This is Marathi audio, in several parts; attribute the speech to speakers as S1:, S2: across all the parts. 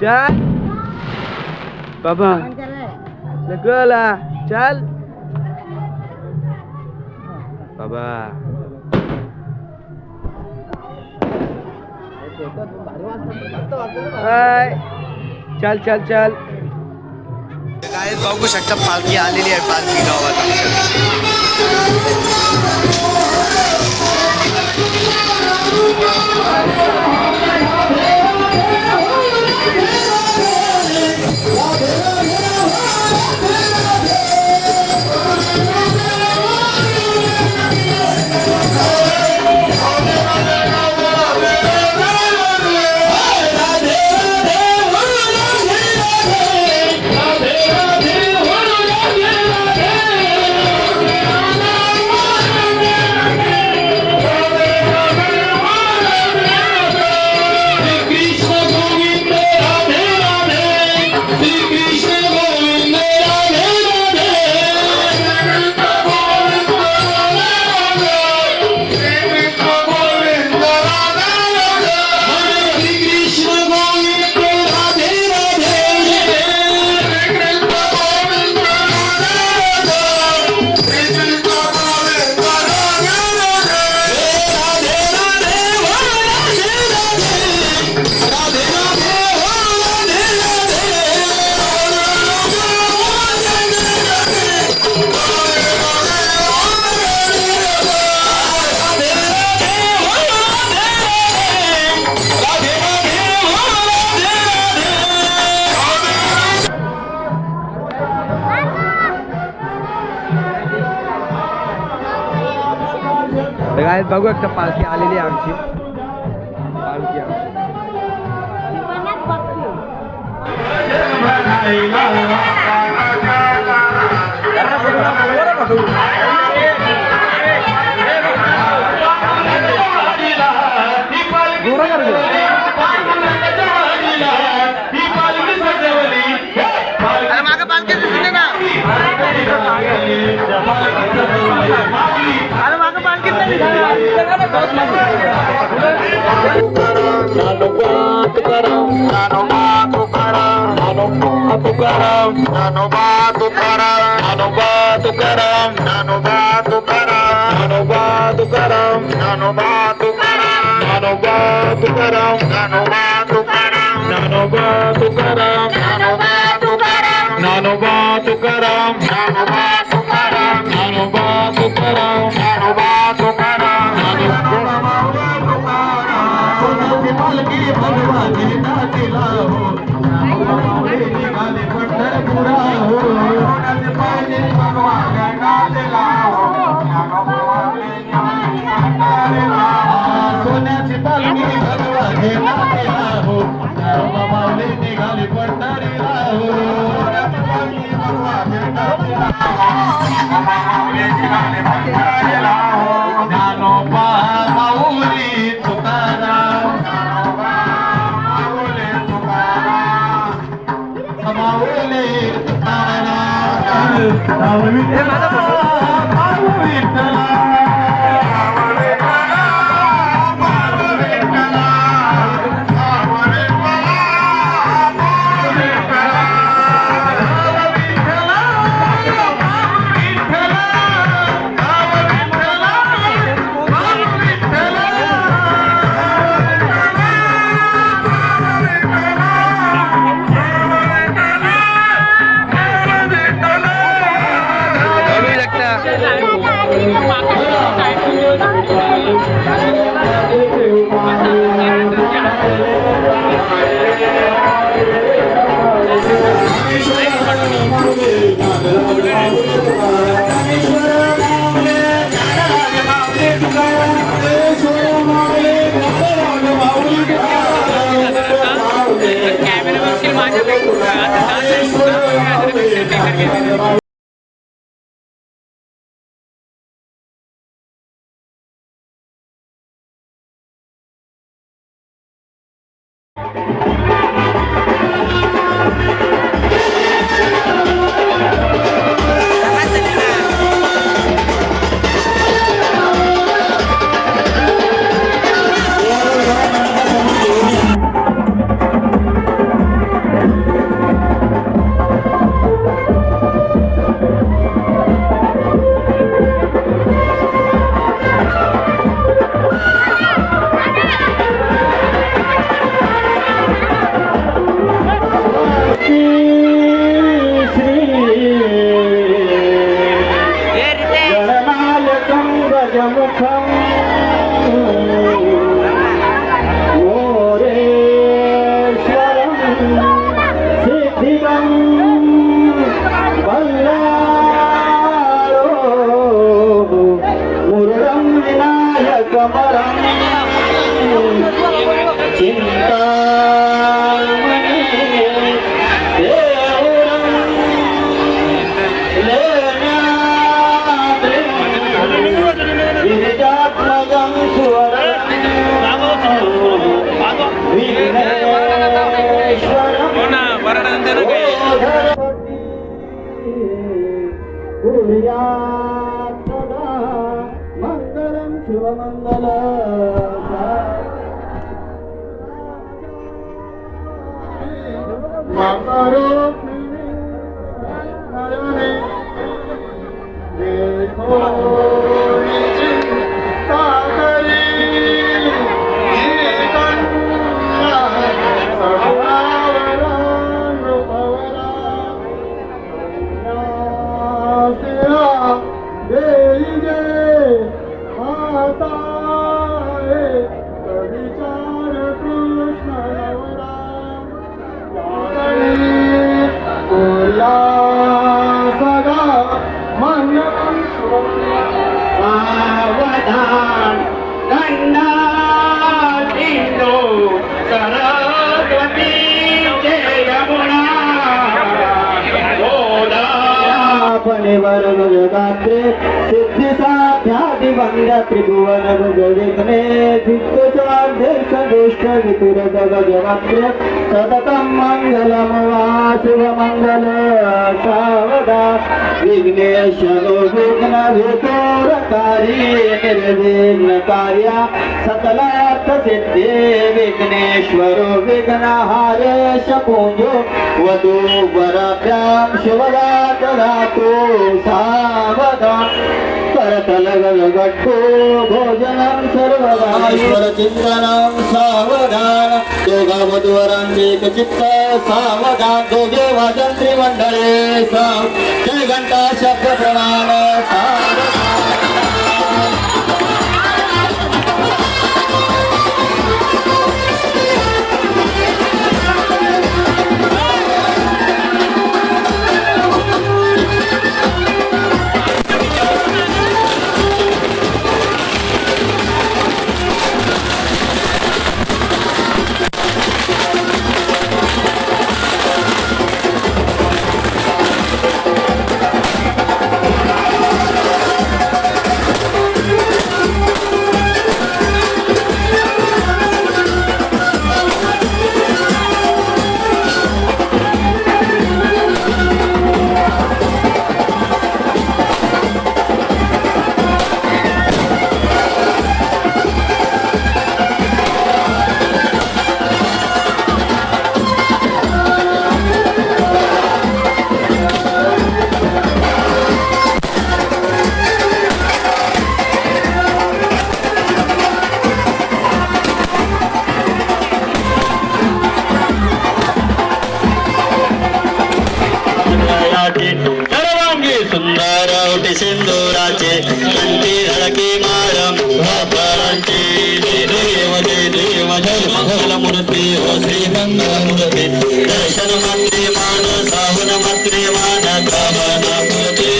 S1: चल बाबा लगला चल बाबा हाय चल चल चल काय बघू शकता पालखी आलेली आहे पालखी गावात काय बघू एकदा पालखी आलेली आहे आमची पालखी माग पालखी दिसते ना अरे माग पालखी
S2: सोन्याची पालखी भगवा घेला हो माऊली निघाली पंढरीला हो ज्ञानोबा माऊली तुकाराम माऊली शुभमंगल माता रुक्मिणी नयने देखो चिंता करी कन्या सगुणावरा नृपवरा कन्यासेवा देई गे माता विचार कृष्ण नवरा कोया सदा मन सावधान गंगा सिंधू सरस्वती यमुना गोदा वर्ग जगात्रे सिद्धि साध्यादि वंद्य त्रिभुवन विघ्ने भिक्खु साध्य सदुष्ट वितुर गजवक्र सततं मंगलम वा शुभ मंगल सावदा विघ्नेश विघ्न वितुरकारी निर्विघ्न कार्य सकलार्थ सिद्धि विघ्नेश्वरो विघ्नहारेश पूजो वधू वराभ्याम शुभदात धातु सावधान करतलगट्टो भोजनं सर्वदा ईश्वर चिंतनं सावधान दोघा वधूवरांविक चित्त सावधान दोघे वाजंत्री मंडळे जय घंटा शब्द प्रमाण सावधान सर्वांगी सुंदर उठी सिंदुराचे कंठी धडकी मारम भापरांची देव जय मंगल मूर्ती हो श्री मंगल मूर्ती दर्शन मंत्री मान सावन मंत्री मान कामना मूर्ती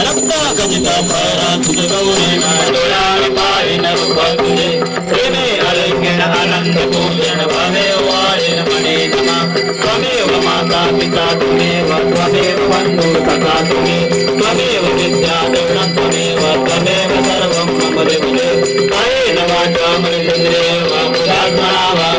S2: रक्त गजिता परा तुझ गौरी डोळा पाहिन रूप तुझे प्रेमे अलंकेण आनंद पूजन भावे वाळीन मणे नमा त्वमेव माता पिता त्वमेव बंधु सखा त्वमेव विद्या द्रविणं त्वमेव सर्वं मम देवते कायेन वाचा मनसेन्द्रियेण वा बुद्ध्यात्मना वा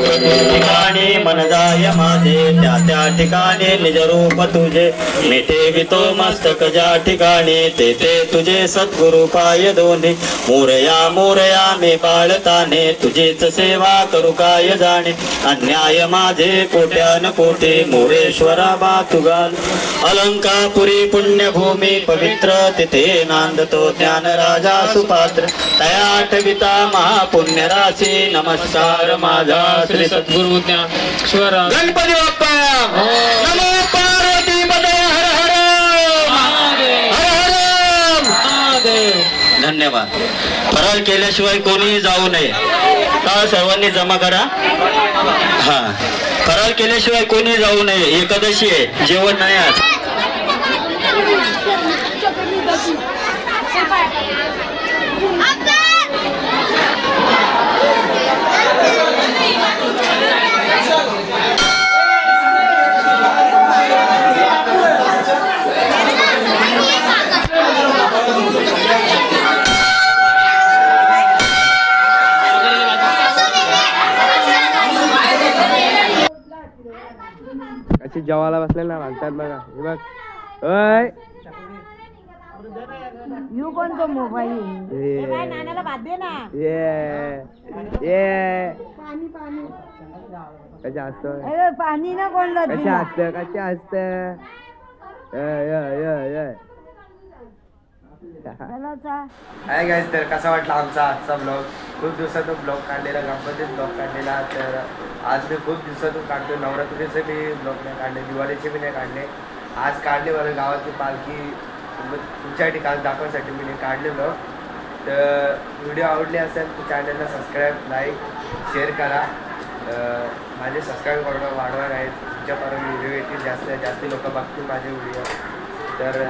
S2: ठिकाणी मन जाय माझे त्या त्या ठिकाणी निज रूप तुझे मी ठेवितो मस्तक ज्या ठिकाणी ते तुझे सद्गुरु पाय दोन्ही मोरया मोरया मी बाळताने तुझीच सेवा करू काय जाणे अन्याय माझे कोट्यान कोटी मोरेश्वरा बा तुगाल अलंकापुरी पुण्यभूमी पवित्र तिथे नांदतो ज्ञान राजा सुपात्र तया आठविता महापुण्य राशी नमस्कार माझा श्री सद्गुरु ज्ञानेश्वर गणपती बाप्पा नमो पार्वती पदे हर हर महादेव हर हर महादेव धन्यवाद फराळ केल्याशिवाय कोणी जाऊ नये का सर्वांनी जमा करा हा फराळ केल्याशिवाय कोणी जाऊ नये एकादशी आहे जेवण नाही आज
S1: कशी जेवायला बसले ना म्हणतात बघा हे बघ ओय
S3: यू कोणतो मोबाईल
S1: ये
S3: नानाला भात दे ना
S1: ये ये
S3: पाणी पाणी
S1: कशा असतो
S3: अरे पाणी ना कोणला
S1: कशा असतं कशा असतं हाय गाईज, तर कसा वाटला आमचा आजचा ब्लॉग. खूप दिवसातून ब्लॉग काढलेला, गणपतीत ब्लॉग काढलेला. तर आज मी खूप दिवसातून काढतो. नवरात्रीचे मी ब्लॉग नाही काढले, दिवाळीचे मी नाही काढले. आज काढले बरं गावाची पालखी तुमच्या ठिकाणी दाखवण्यासाठी मी काढले ब्लॉग. तर व्हिडिओ आवडले असेल तर चॅनलला सबस्क्राईब, लाईक, शेअर करा. माझे सबस्क्राईब करणं वाढवणार आहेत. तुमच्यापर्यंत व्हिडिओ येतील, जास्त लोक बघतील माझे व्हिडिओ. तर